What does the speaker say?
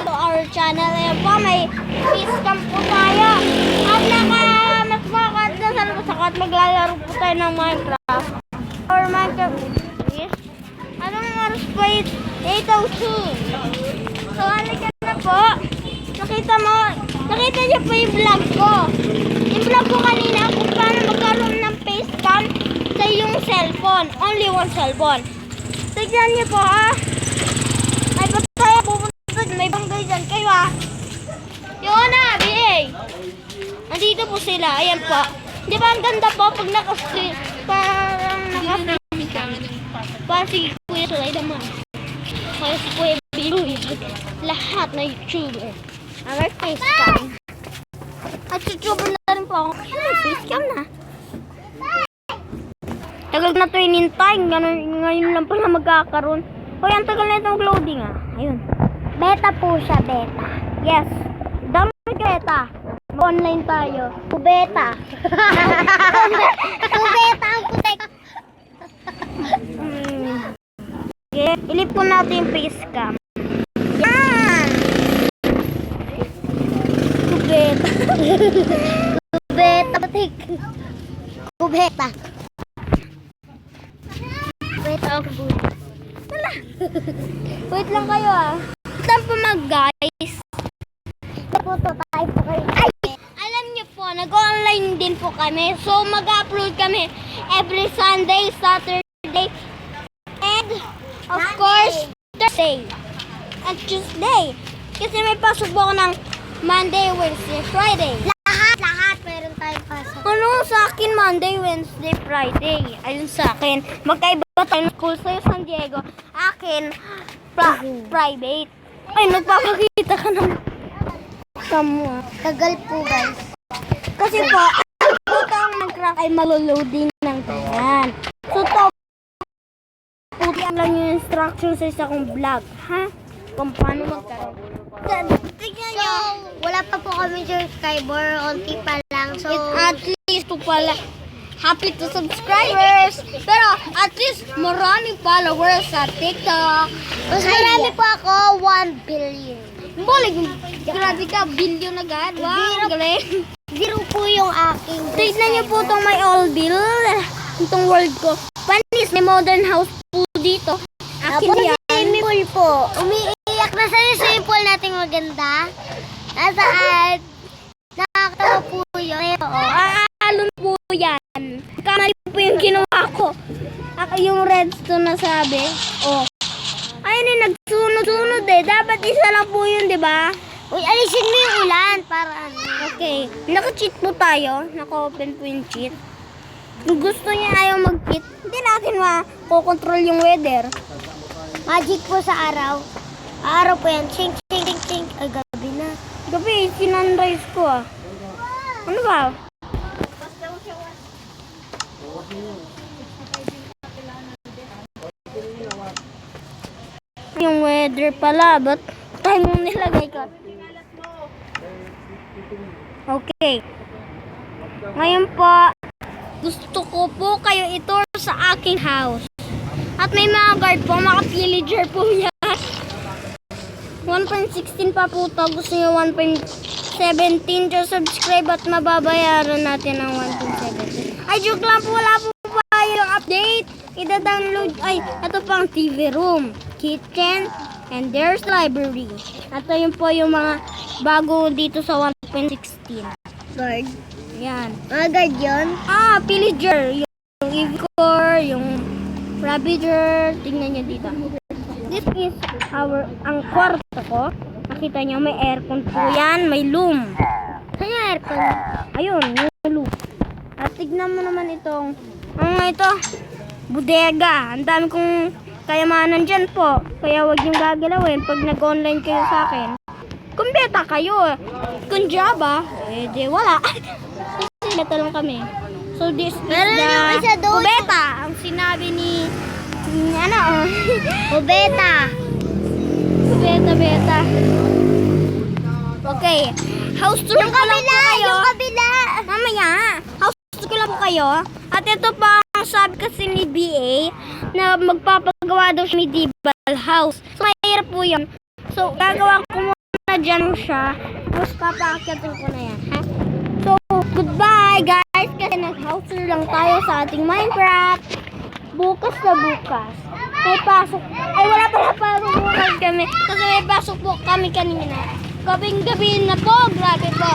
to our channel. Ayan po, may face cam po tayo. At nakamasmakat na sa labas at maglalaro po tayo ng Minecraft. Or Minecraft is, anong oras po? 8:02. So, halika na po. Nakita niyo po yung vlog ko. Yung vlog ko kanina kung paano magkaroon ng face cam sa yung cellphone. Only one cellphone. Tignan niyo po May pataya pupunta. May banggay dyan kayo Yun BA. Nandito po sila. Ayan po. Di ba ang ganda po pag naka-stream. Parang naka-stream ka. Parang si Kuya Sulay naman. Kaya si Kuya Biluy. Lahat na YouTuber. May face cam. At YouTuber na rin po ako. May face cam na. Tagal na ito inintay. Ngayon lang pala magkakaroon. Hoy, ang tagal na itong loading Ayun. Beta po siya, beta. Yes. Dami beta. Online tayo. Beta. Beta ang putek. Okay. Ilip po natin yung face cam. Yan. Beta. Beta putek. Beta. Beta ang putek. Wait lang kayo Saan po guys? Photo tayo po kayo. Alam niyo po, nag-online din po kami. So mag-upload kami every Sunday, Saturday, and of course, Thursday. At Tuesday. Kasi may pasok po ako ng Monday, Wednesday, Friday. Lahat meron tayong pasok. Ano sa akin Monday, Wednesday, Friday? Ayun sa akin. Magkaiba tayo ng school sa'yo, San Diego. Akin, private. Ay, nagpapakita ka ng kamo. Tagal po, guys. Kasi po, ang Minecraft ay maloloading ng ganyan. So, puti lang yung instruction sa isa kong vlog. Kung paano magkaroon. Tignan nyo. Wala pa po kami subscriber. Unti pa lang. So, at least po pala. Happy to subscribers. Pero at least maraming followers sa TikTok. Mas marami po ako, 1 billion. Bulig, grabe ka, billion agad. Wow, galing. Zero po yung aking. Tignan nyo po itong may all bill. Itong world ko. Panis, may modern house po dito. Akin yan. Simple po. Umiiyak na sa simple nating maganda. Nasaan? Nakakatawa po yun. Aalon po yan. Kamali po yung ginawa ko. Yung redstone na sabi. Ayun nagsunod-sunod Dapat isa lang po yun, di ba? Uy, alisin mo yung ulan para ano. Okay. Naka-cheat po tayo. Naka-open po yung cheat. Kung gusto niya ayaw mag-cheat, hindi natin makokontrol yung weather. Magic po sa araw. Araw po yan. Ching, ching, ching, ching. Ay, gabi na. Gabi, sinunrise ko Ano ba? Yung weather pala, ba't tayo mong nilagay ka? Okay. Ngayon po, gusto ko po kayo itour sa aking house. At may mga guard po, mga pillager po yan. 1.16 pa po ito. Gusto nyo 1.17. Just subscribe at mababayaran natin ng 1.17. Ay, joke lang po. Wala po pa yung update. Ida-download. Ay, ito pang TV room, kitchen, and there's library. Ito yun po yung mga bago dito sa 1.16. Guard. Yan. Guard yun? Pillager. Yung Ivor, yung Ravager. Tingnan nyo dito. This is ang kwarto ko. Nakita nyo, may aircon po yan. May loom. Saan yung aircon? Ayun, yung loom. At tignan mo naman itong, ito, bodega. Ang dami kong kayamanan dyan po. Kaya huwag niyong gagalawin pag nag-online kayo sa akin. Kung beta kayo, kung Java, di wala. Kasi beta lang kami. So this is the beta. Ang sinabi ni beta. Beta. Okay. House tour ko lang po kayo. Yung kabila. Mamaya. House tour ko lang po kayo. At ito pa ang sabi kasi ni BA na magpapagawa daw siya medieval house. So mahirap po yun. So gagawa ko nandyan siya. Tapos papaakyatin ko na yan, ha? So, goodbye guys, kasi nag-house tour lang tayo sa ating Minecraft. Bukas na bukas. May pasok. Ay, wala pala pasok bukas kami. Kasi may pasok po kami kanina. Gabing-gabi na po. Grabe po.